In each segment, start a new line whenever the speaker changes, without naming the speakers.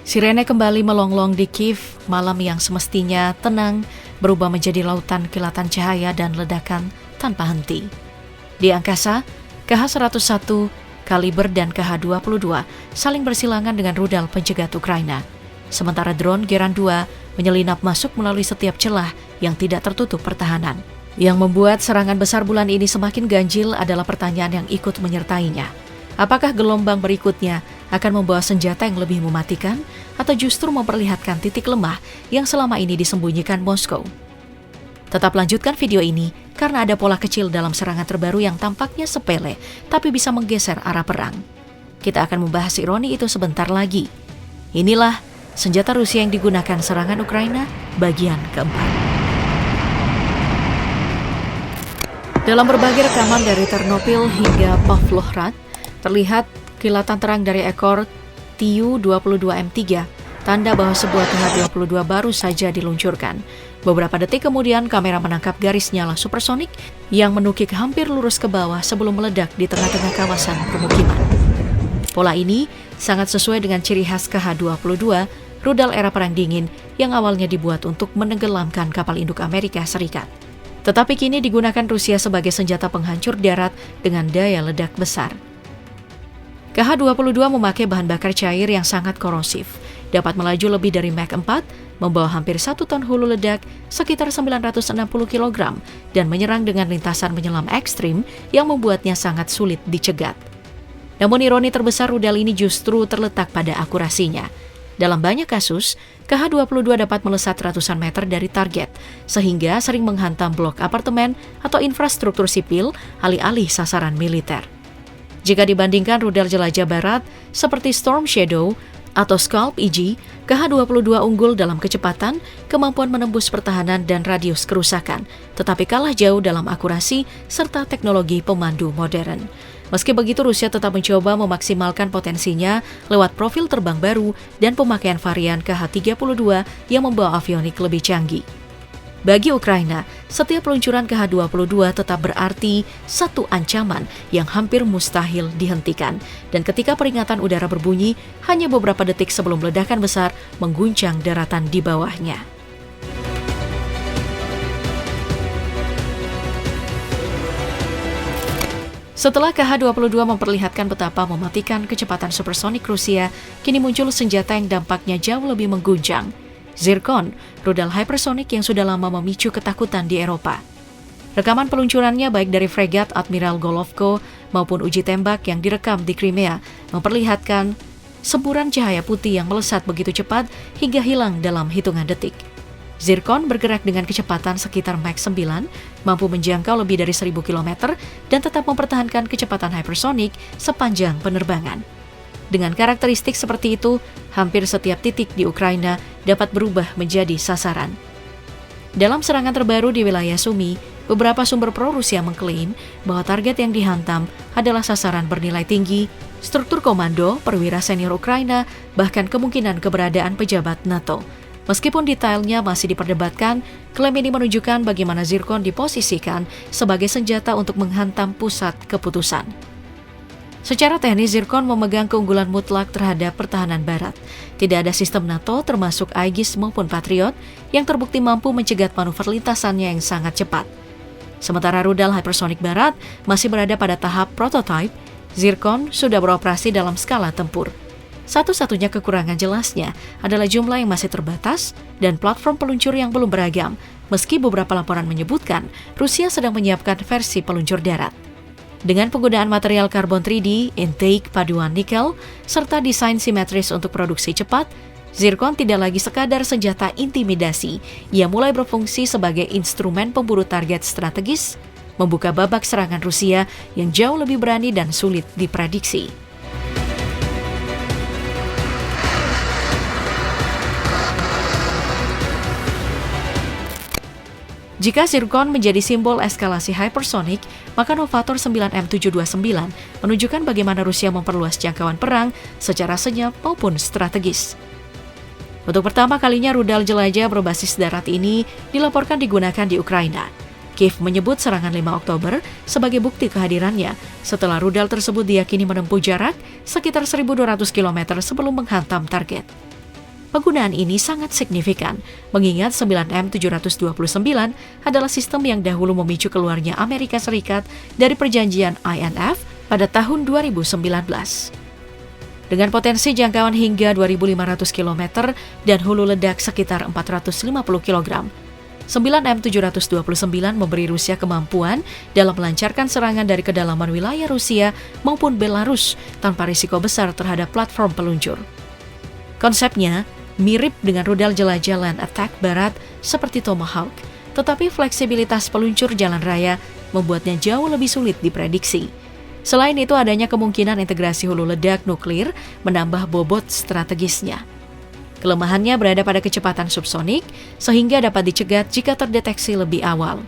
Sirene kembali melonglong di Kiev, malam yang semestinya tenang berubah menjadi lautan kilatan cahaya dan ledakan tanpa henti. Di angkasa, KH-101, Kaliber dan KH-22 saling bersilangan dengan rudal pencegat Ukraina. Sementara drone Geran 2 menyelinap masuk melalui setiap celah yang tidak tertutup pertahanan. Yang membuat serangan besar bulan ini semakin ganjil adalah pertanyaan yang ikut menyertainya. Apakah gelombang berikutnya akan membawa senjata yang lebih mematikan atau justru memperlihatkan titik lemah yang selama ini disembunyikan Moskow? Tetap lanjutkan video ini karena ada pola kecil dalam serangan terbaru yang tampaknya sepele tapi bisa menggeser arah perang. Kita akan membahas ironi itu sebentar lagi. Inilah senjata Rusia yang digunakan serangan Ukraina bagian keempat. Dalam berbagai rekaman dari Ternopil hingga Pavlohrad, terlihat kilatan terang dari ekor Tu-22M3, tanda bahwa sebuah KH-22 baru saja diluncurkan. Beberapa detik kemudian, kamera menangkap garis nyala supersonik yang menukik hampir lurus ke bawah sebelum meledak di tengah-tengah kawasan pemukiman. Pola ini sangat sesuai dengan ciri khas KH-22, rudal era Perang Dingin yang awalnya dibuat untuk menenggelamkan kapal induk Amerika Serikat. Tetapi kini digunakan Rusia sebagai senjata penghancur darat dengan daya ledak besar. KH-22 memakai bahan bakar cair yang sangat korosif, dapat melaju lebih dari Mach 4, membawa hampir 1 ton hulu ledak sekitar 960 kg, dan menyerang dengan lintasan menyelam ekstrim yang membuatnya sangat sulit dicegat. Namun ironi terbesar rudal ini justru terletak pada akurasinya. Dalam banyak kasus, KH-22 dapat melesat ratusan meter dari target, sehingga sering menghantam blok apartemen atau infrastruktur sipil alih-alih sasaran militer. Jika dibandingkan rudal jelajah barat seperti Storm Shadow atau Scalp EG, KH-22 unggul dalam kecepatan, kemampuan menembus pertahanan dan radius kerusakan, tetapi kalah jauh dalam akurasi serta teknologi pemandu modern. Meski begitu, Rusia tetap mencoba memaksimalkan potensinya lewat profil terbang baru dan pemakaian varian KH-32 yang membawa avionik lebih canggih. Bagi Ukraina, setiap peluncuran KH-22 tetap berarti satu ancaman yang hampir mustahil dihentikan. Dan ketika peringatan udara berbunyi, hanya beberapa detik sebelum ledakan besar mengguncang daratan di bawahnya. Setelah KH-22 memperlihatkan betapa mematikan kecepatan supersonik Rusia, kini muncul senjata yang dampaknya jauh lebih mengguncang. Zircon, rudal hypersonic yang sudah lama memicu ketakutan di Eropa. Rekaman peluncurannya baik dari fregat Admiral Golovko maupun uji tembak yang direkam di Crimea memperlihatkan semburan cahaya putih yang melesat begitu cepat hingga hilang dalam hitungan detik. Zircon bergerak dengan kecepatan sekitar Mach 9, mampu menjangkau lebih dari 1.000 km dan tetap mempertahankan kecepatan hypersonic sepanjang penerbangan. Dengan karakteristik seperti itu, hampir setiap titik di Ukraina dapat berubah menjadi sasaran. Dalam serangan terbaru di wilayah Sumy, beberapa sumber pro-Rusia mengklaim bahwa target yang dihantam adalah sasaran bernilai tinggi, struktur komando, perwira senior Ukraina, bahkan kemungkinan keberadaan pejabat NATO. Meskipun detailnya masih diperdebatkan, klaim ini menunjukkan bagaimana Zircon diposisikan sebagai senjata untuk menghantam pusat keputusan. Secara teknis, Zircon memegang keunggulan mutlak terhadap pertahanan barat. Tidak ada sistem NATO termasuk Aegis maupun Patriot yang terbukti mampu mencegat manuver lintasannya yang sangat cepat. Sementara rudal hypersonic barat masih berada pada tahap prototype, Zircon sudah beroperasi dalam skala tempur. Satu-satunya kekurangan jelasnya adalah jumlah yang masih terbatas dan platform peluncur yang belum beragam, meski beberapa laporan menyebutkan Rusia sedang menyiapkan versi peluncur darat. Dengan penggunaan material karbon 3D, intake paduan nikel, serta desain simetris untuk produksi cepat, Zircon tidak lagi sekadar senjata intimidasi. Ia mulai berfungsi sebagai instrumen pemburu target strategis, membuka babak serangan Rusia yang jauh lebih berani dan sulit diprediksi. Jika Zircon menjadi simbol eskalasi hypersonic, maka Novator 9M729 menunjukkan bagaimana Rusia memperluas jangkauan perang secara senyap maupun strategis. Untuk pertama kalinya rudal jelajah berbasis darat ini dilaporkan digunakan di Ukraina. Kiev menyebut serangan 5 Oktober sebagai bukti kehadirannya setelah rudal tersebut diyakini menempuh jarak sekitar 1.200 km sebelum menghantam target. Penggunaan ini sangat signifikan, mengingat 9M729 adalah sistem yang dahulu memicu keluarnya Amerika Serikat dari perjanjian INF pada tahun 2019. Dengan potensi jangkauan hingga 2.500 km dan hulu ledak sekitar 450 kg, 9M729 memberi Rusia kemampuan dalam melancarkan serangan dari kedalaman wilayah Rusia maupun Belarus tanpa risiko besar terhadap platform peluncur. Konsepnya mirip dengan rudal jelajah land attack barat seperti Tomahawk, tetapi fleksibilitas peluncur jalan raya membuatnya jauh lebih sulit diprediksi. Selain itu, adanya kemungkinan integrasi hulu ledak nuklir menambah bobot strategisnya. Kelemahannya berada pada kecepatan subsonik, sehingga dapat dicegat jika terdeteksi lebih awal.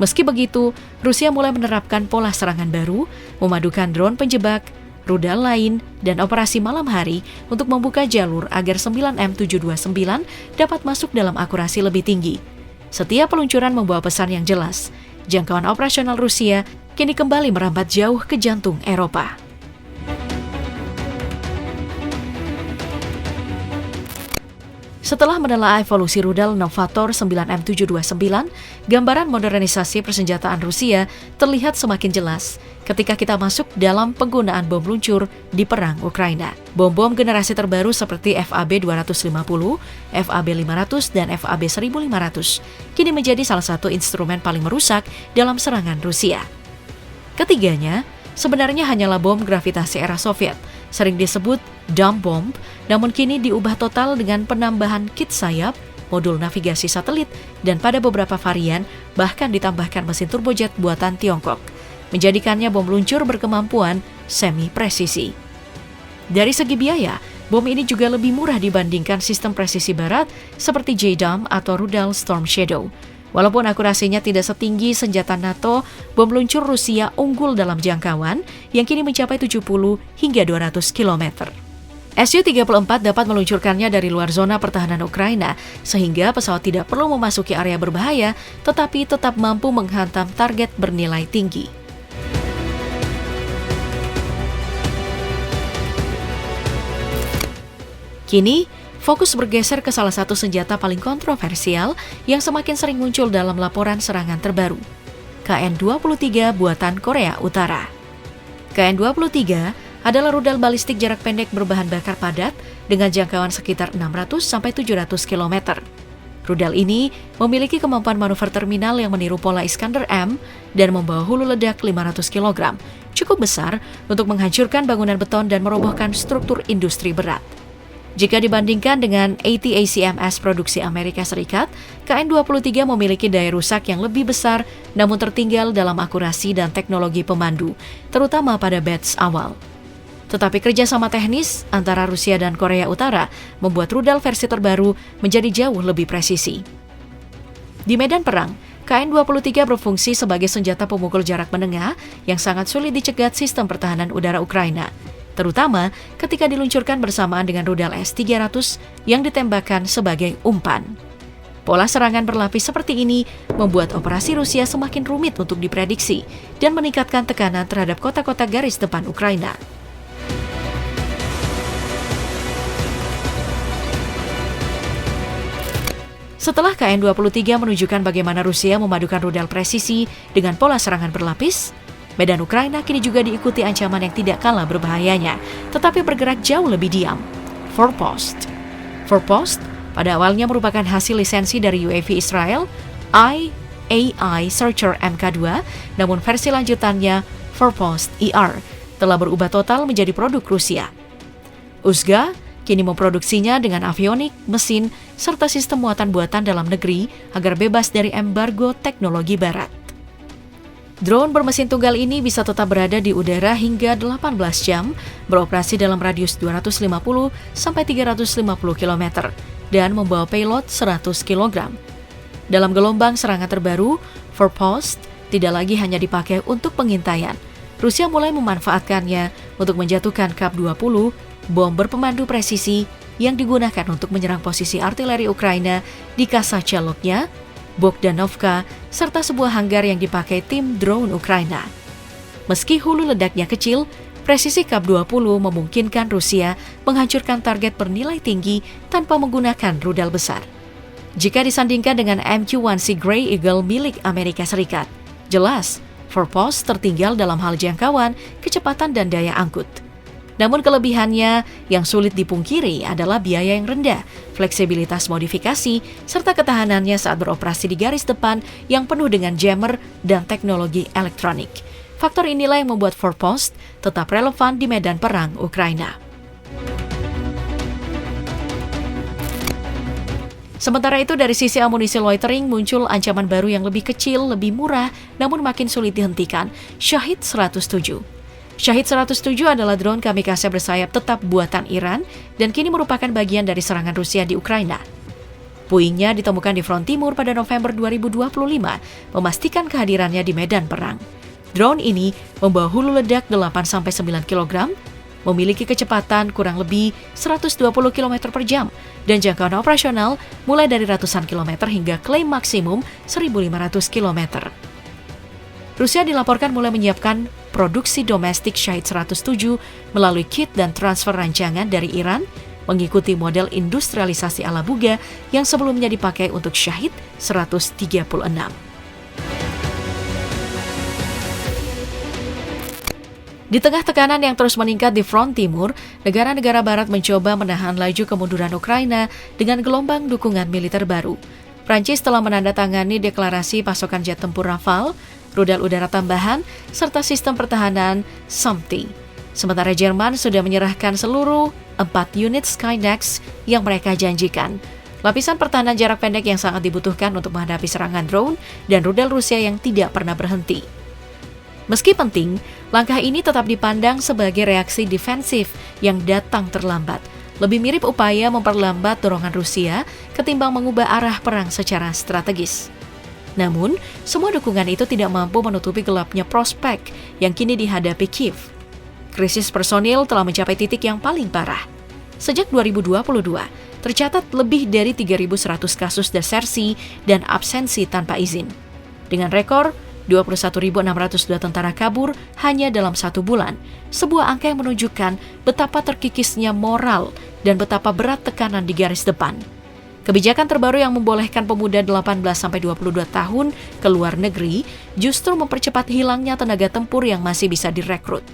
Meski begitu, Rusia mulai menerapkan pola serangan baru, memadukan drone penjebak, rudal lain, dan operasi malam hari untuk membuka jalur agar 9M729 dapat masuk dalam akurasi lebih tinggi. Setiap peluncuran membawa pesan yang jelas. Jangkauan operasional Rusia kini kembali merambat jauh ke jantung Eropa. Setelah menelaah evolusi rudal Novator 9M729, gambaran modernisasi persenjataan Rusia terlihat semakin jelas ketika kita masuk dalam penggunaan bom luncur di perang Ukraina. Bom-bom generasi terbaru seperti FAB-250, FAB-500, dan FAB-1500 kini menjadi salah satu instrumen paling merusak dalam serangan Rusia. Ketiganya sebenarnya hanyalah bom gravitasi era Soviet, sering disebut dumb bomb, namun kini diubah total dengan penambahan kit sayap, modul navigasi satelit, dan pada beberapa varian bahkan ditambahkan mesin turbojet buatan Tiongkok, menjadikannya bom luncur berkemampuan semi-presisi. Dari segi biaya, bom ini juga lebih murah dibandingkan sistem presisi barat seperti JDAM atau rudal Storm Shadow. Walaupun akurasinya tidak setinggi senjata NATO, bom luncur Rusia unggul dalam jangkauan yang kini mencapai 70 hingga 200 km. Su-34 dapat meluncurkannya dari luar zona pertahanan Ukraina, sehingga pesawat tidak perlu memasuki area berbahaya, tetapi tetap mampu menghantam target bernilai tinggi. Kini, fokus bergeser ke salah satu senjata paling kontroversial yang semakin sering muncul dalam laporan serangan terbaru, KN-23 buatan Korea Utara. KN-23 adalah rudal balistik jarak pendek berbahan bakar padat dengan jangkauan sekitar 600-700 km. Rudal ini memiliki kemampuan manuver terminal yang meniru pola Iskander M dan membawa hulu ledak 500 kg, cukup besar untuk menghancurkan bangunan beton dan merobohkan struktur industri berat. Jika dibandingkan dengan ATACMS produksi Amerika Serikat, KN-23 memiliki daya rusak yang lebih besar namun tertinggal dalam akurasi dan teknologi pemandu, terutama pada batch awal. Tetapi kerjasama teknis antara Rusia dan Korea Utara membuat rudal versi terbaru menjadi jauh lebih presisi. Di medan perang, KN-23 berfungsi sebagai senjata pemukul jarak menengah yang sangat sulit dicegat sistem pertahanan udara Ukraina, terutama ketika diluncurkan bersamaan dengan rudal S-300 yang ditembakkan sebagai umpan. Pola serangan berlapis seperti ini membuat operasi Rusia semakin rumit untuk diprediksi dan meningkatkan tekanan terhadap kota-kota garis depan Ukraina. Setelah KN-23 menunjukkan bagaimana Rusia memadukan rudal presisi dengan pola serangan berlapis, medan Ukraina kini juga diikuti ancaman yang tidak kalah berbahayanya, tetapi bergerak jauh lebih diam. Forpost pada awalnya merupakan hasil lisensi dari UAV Israel, AI Searcher Mk2, namun versi lanjutannya, Forpost ER, telah berubah total menjadi produk Rusia. USGA kini memproduksinya dengan avionik, mesin, serta sistem muatan buatan dalam negeri agar bebas dari embargo teknologi barat. Drone bermesin tunggal ini bisa tetap berada di udara hingga 18 jam, beroperasi dalam radius 250-350 km, dan membawa payload 100 kg. Dalam gelombang serangan terbaru, Forpost tidak lagi hanya dipakai untuk pengintaian. Rusia mulai memanfaatkannya untuk menjatuhkan Kap-20, bom berpemandu presisi yang digunakan untuk menyerang posisi artileri Ukraina di Kasachaloknya, Bogdanovka, serta sebuah hanggar yang dipakai tim drone Ukraina. Meski hulu ledaknya kecil, Presisi Kap-20 memungkinkan Rusia menghancurkan target bernilai tinggi tanpa menggunakan rudal besar. Jika disandingkan dengan MQ-1C Grey Eagle milik Amerika Serikat, jelas Forpost tertinggal dalam hal jangkauan, kecepatan, dan daya angkut. Namun kelebihannya yang sulit dipungkiri adalah biaya yang rendah, fleksibilitas modifikasi, serta ketahanannya saat beroperasi di garis depan yang penuh dengan jammer dan teknologi elektronik. Faktor inilah yang membuat Forpost tetap relevan di medan perang Ukraina. Sementara itu, dari sisi amunisi loitering muncul ancaman baru yang lebih kecil, lebih murah, namun makin sulit dihentikan, Shahid 107. Shahid 107 adalah drone kamikaze bersayap tetap buatan Iran dan kini merupakan bagian dari serangan Rusia di Ukraina. Puingnya ditemukan di front timur pada November 2025, memastikan kehadirannya di medan perang. Drone ini membawa hulu ledak 8-9 kg, memiliki kecepatan kurang lebih 120 km per jam, dan jangkauan operasional mulai dari ratusan kilometer hingga klaim maksimum 1.500 km. Rusia dilaporkan mulai menyiapkan produksi domestik Shahid 107 melalui kit dan transfer rancangan dari Iran, mengikuti model industrialisasi ala Buga yang sebelumnya dipakai untuk Shahid 136. Di tengah tekanan yang terus meningkat di front timur, negara-negara barat mencoba menahan laju kemunduran Ukraina dengan gelombang dukungan militer baru. Prancis telah menandatangani deklarasi pasokan jet tempur Rafale, rudal udara tambahan, serta sistem pertahanan SAMP. Sementara Jerman sudah menyerahkan seluruh 4 unit Skynex yang mereka janjikan. Lapisan pertahanan jarak pendek yang sangat dibutuhkan untuk menghadapi serangan drone dan rudal Rusia yang tidak pernah berhenti. Meski penting, langkah ini tetap dipandang sebagai reaksi defensif yang datang terlambat. Lebih mirip upaya memperlambat dorongan Rusia ketimbang mengubah arah perang secara strategis. Namun, semua dukungan itu tidak mampu menutupi gelapnya prospek yang kini dihadapi Kiev. Krisis personil telah mencapai titik yang paling parah. Sejak 2022, tercatat lebih dari 3.100 kasus desersi dan absensi tanpa izin. Dengan rekor 21.602 tentara kabur hanya dalam 1 bulan, sebuah angka yang menunjukkan betapa terkikisnya moral dan betapa berat tekanan di garis depan. Kebijakan terbaru yang membolehkan pemuda 18-22 tahun ke luar negeri justru mempercepat hilangnya tenaga tempur yang masih bisa direkrut.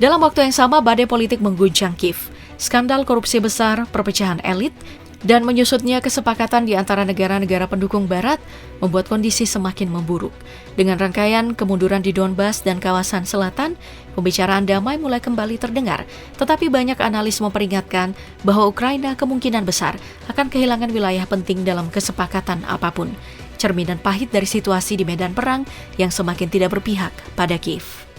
Dalam waktu yang sama, badai politik mengguncang Kiev. Skandal korupsi besar, perpecahan elit, dan menyusutnya kesepakatan di antara negara-negara pendukung Barat membuat kondisi semakin memburuk. Dengan rangkaian kemunduran di Donbas dan kawasan selatan, pembicaraan damai mulai kembali terdengar. Tetapi banyak analis memperingatkan bahwa Ukraina kemungkinan besar akan kehilangan wilayah penting dalam kesepakatan apapun. Cerminan pahit dari situasi di medan perang yang semakin tidak berpihak pada Kiev.